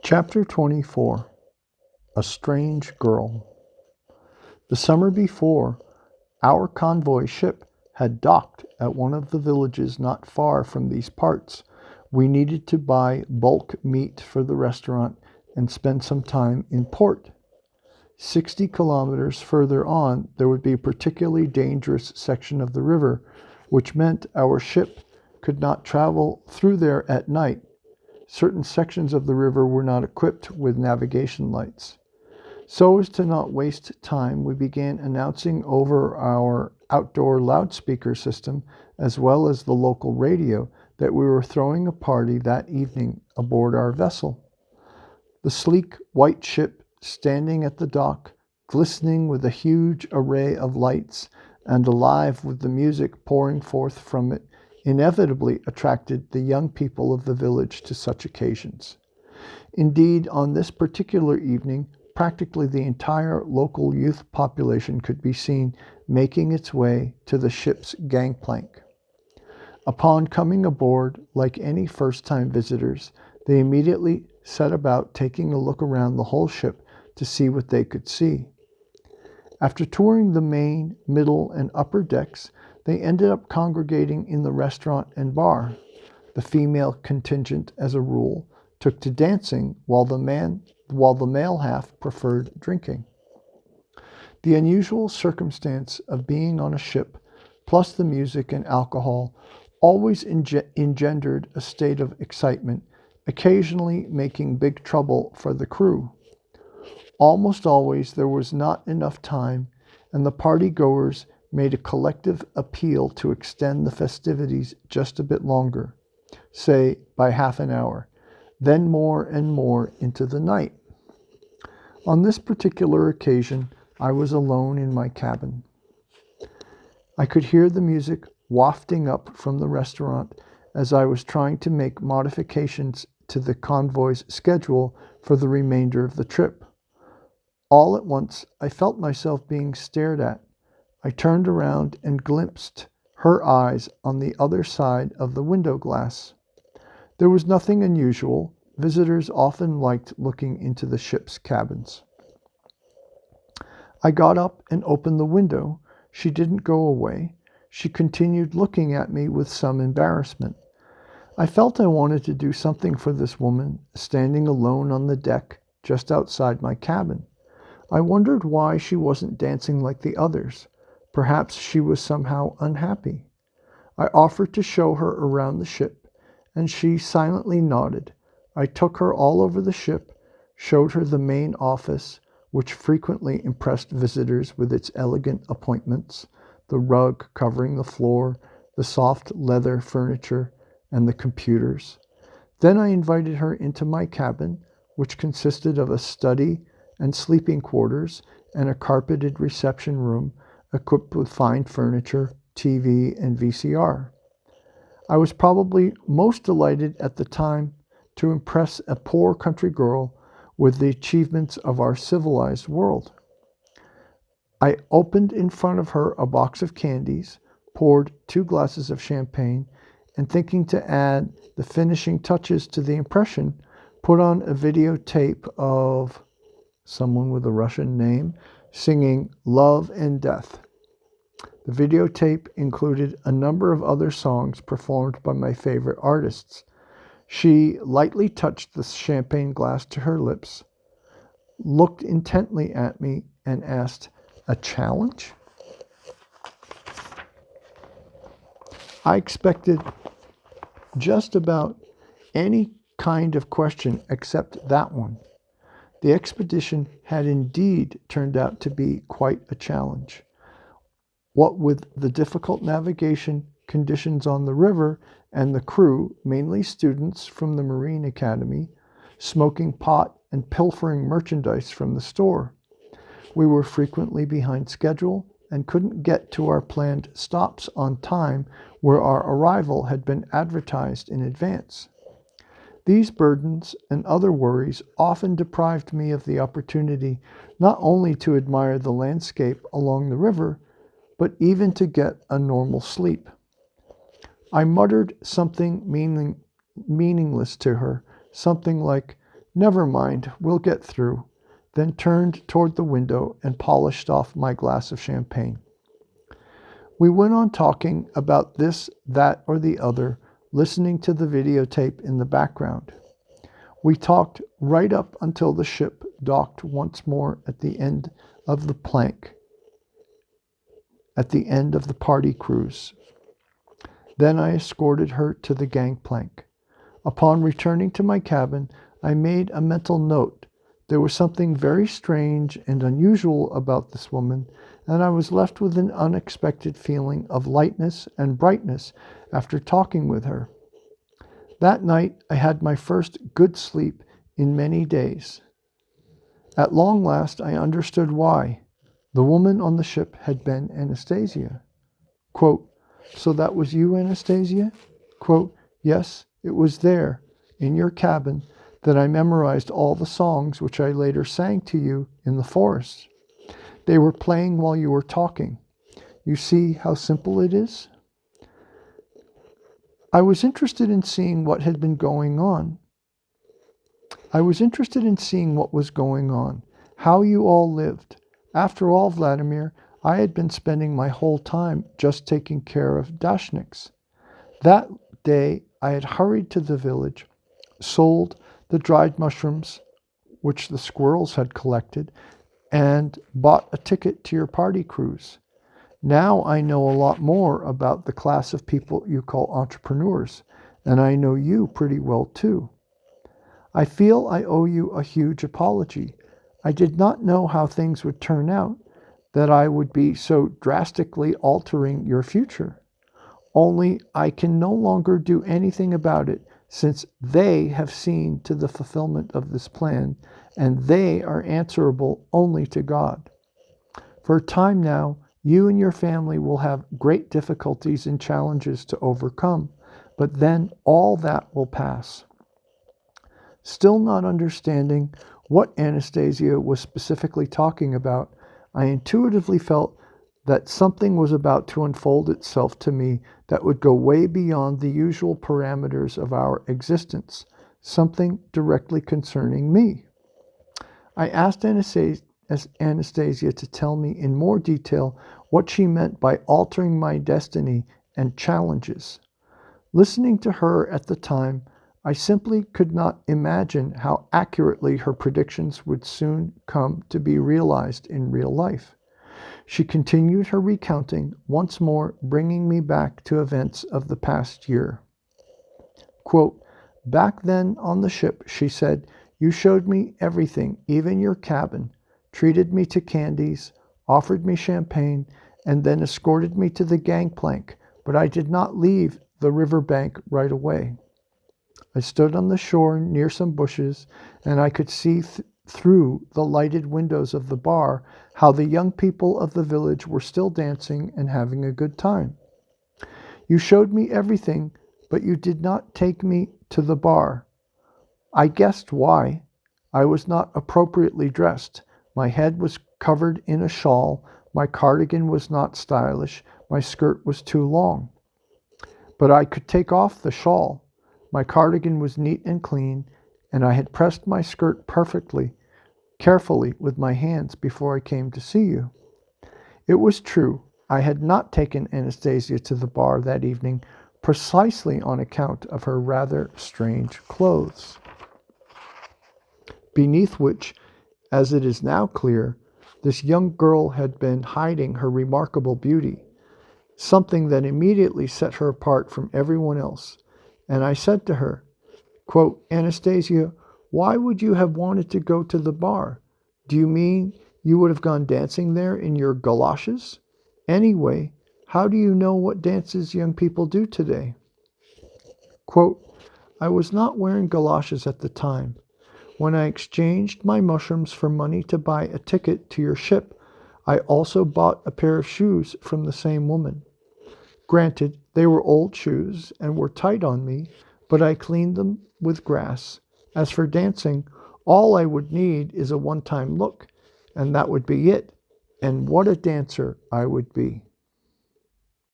Chapter 24. A Strange Girl. The summer before, our convoy ship had docked at one of the villages not far from these parts. We needed to buy bulk meat for the restaurant and spend some time in port. 60 kilometers further on, there would be a particularly dangerous section of the river, which meant our ship could not travel through there at night. Certain sections of the river were not equipped with navigation lights. So as to not waste time, we began announcing over our outdoor loudspeaker system, as well as the local radio, that we were throwing a party that evening aboard our vessel. The sleek white ship standing at the dock, glistening with a huge array of lights and alive with the music pouring forth from it, inevitably attracted the young people of the village to such occasions. Indeed, on this particular evening, practically the entire local youth population could be seen making its way to the ship's gangplank. Upon coming aboard, like any first-time visitors, they immediately set about taking a look around the whole ship to see what they could see. After touring the main, middle, and upper decks, they ended up congregating in the restaurant and bar. The female contingent, as a rule, took to dancing, while the male half preferred drinking. The unusual circumstance of being on a ship, plus the music and alcohol, always engendered a state of excitement, occasionally making big trouble for the crew. Almost always there was not enough time, and the party-goers made a collective appeal to extend the festivities just a bit longer, say by half an hour, then more and more into the night. On this particular occasion, I was alone in my cabin. I could hear the music wafting up from the restaurant as I was trying to make modifications to the convoy's schedule for the remainder of the trip. All at once, I felt myself being stared at. I turned around and glimpsed her eyes on the other side of the window glass. There was nothing unusual. Visitors often liked looking into the ship's cabins. I got up and opened the window. She didn't go away. She continued looking at me with some embarrassment. I felt I wanted to do something for this woman, standing alone on the deck just outside my cabin. I wondered why she wasn't dancing like the others. Perhaps she was somehow unhappy. I offered to show her around the ship, and she silently nodded. I took her all over the ship, showed her the main office, which frequently impressed visitors with its elegant appointments, the rug covering the floor, the soft leather furniture, and the computers. Then I invited her into my cabin, which consisted of a study and sleeping quarters and a carpeted reception room equipped with fine furniture, TV, and VCR. I was probably most delighted at the time to impress a poor country girl with the achievements of our civilized world. I opened in front of her a box of candies, poured 2 glasses of champagne, and thinking to add the finishing touches to the impression, put on a videotape of someone with a Russian name singing Love and Death. The videotape included a number of other songs performed by my favorite artists. She lightly touched the champagne glass to her lips, looked intently at me, and asked, "A challenge?" I expected just about any kind of question except that one. The expedition had indeed turned out to be quite a challenge. What with the difficult navigation conditions on the river and the crew, mainly students from the Marine Academy, smoking pot and pilfering merchandise from the store. We were frequently behind schedule and couldn't get to our planned stops on time where our arrival had been advertised in advance. These burdens and other worries often deprived me of the opportunity not only to admire the landscape along the river, but even to get a normal sleep. I muttered something meaningless to her, something like, Never mind, we'll get through, then turned toward the window and polished off my glass of champagne. We went on talking about this, that, or the other, listening to the videotape in the background. We talked right up until the ship docked once more at the end of the plank, at the end of the party cruise. Then I escorted her to the gangplank. Upon returning to my cabin, I made a mental note. There was something very strange and unusual about this woman, and I was left with an unexpected feeling of lightness and brightness after talking with her. That night, I had my first good sleep in many days. At long last, I understood why. The woman on the ship had been Anastasia. Quote, "So that was you, Anastasia?" Quote, "Yes, it was there, in your cabin, that I memorized all the songs which I later sang to you in the forest. They were playing while you were talking. You see how simple it is?" I was interested in seeing what had been going on. I was interested in seeing what was going on, how you all lived. After all, Vladimir, I had been spending my whole time just taking care of Dashniks. That day I had hurried to the village, sold the dried mushrooms which the squirrels had collected, and bought a ticket to your party cruise. Now I know a lot more about the class of people you call entrepreneurs, and I know you pretty well too. I feel I owe you a huge apology. I did not know how things would turn out, that I would be so drastically altering your future. Only I can no longer do anything about it, since they have seen to the fulfillment of this plan, and they are answerable only to God. For a time now, you and your family will have great difficulties and challenges to overcome, but then all that will pass. Still not understanding what Anastasia was specifically talking about, I intuitively felt that something was about to unfold itself to me that would go way beyond the usual parameters of our existence, something directly concerning me. I asked Anastasia to tell me in more detail what she meant by altering my destiny and challenges. Listening to her at the time, I simply could not imagine how accurately her predictions would soon come to be realized in real life. She continued her recounting, once more bringing me back to events of the past year. Quote, "Back then on the ship," she said, "you showed me everything, even your cabin, treated me to candies, offered me champagne, and then escorted me to the gangplank, but I did not leave the river bank right away. I stood on the shore near some bushes, and I could see through the lighted windows of the bar how the young people of the village were still dancing and having a good time. You showed me everything, but you did not take me to the bar. I guessed why. I was not appropriately dressed. My head was covered in a shawl, my cardigan was not stylish, my skirt was too long. But I could take off the shawl. My cardigan was neat and clean, and I had pressed my skirt carefully with my hands before I came to see you. It was true. I had not taken Anastasia to the bar that evening precisely on account of her rather strange clothes, beneath which, as it is now clear, this young girl had been hiding her remarkable beauty, something that immediately set her apart from everyone else. And I said to her, quote, "Anastasia, why would you have wanted to go to the bar? Do you mean you would have gone dancing there in your galoshes? Anyway, how do you know what dances young people do today?" Quote, "I was not wearing galoshes at the time. When I exchanged my mushrooms for money to buy a ticket to your ship, I also bought a pair of shoes from the same woman. Granted, they were old shoes and were tight on me, but I cleaned them with grass. As for dancing, all I would need is a one-time look, and that would be it. And what a dancer I would be."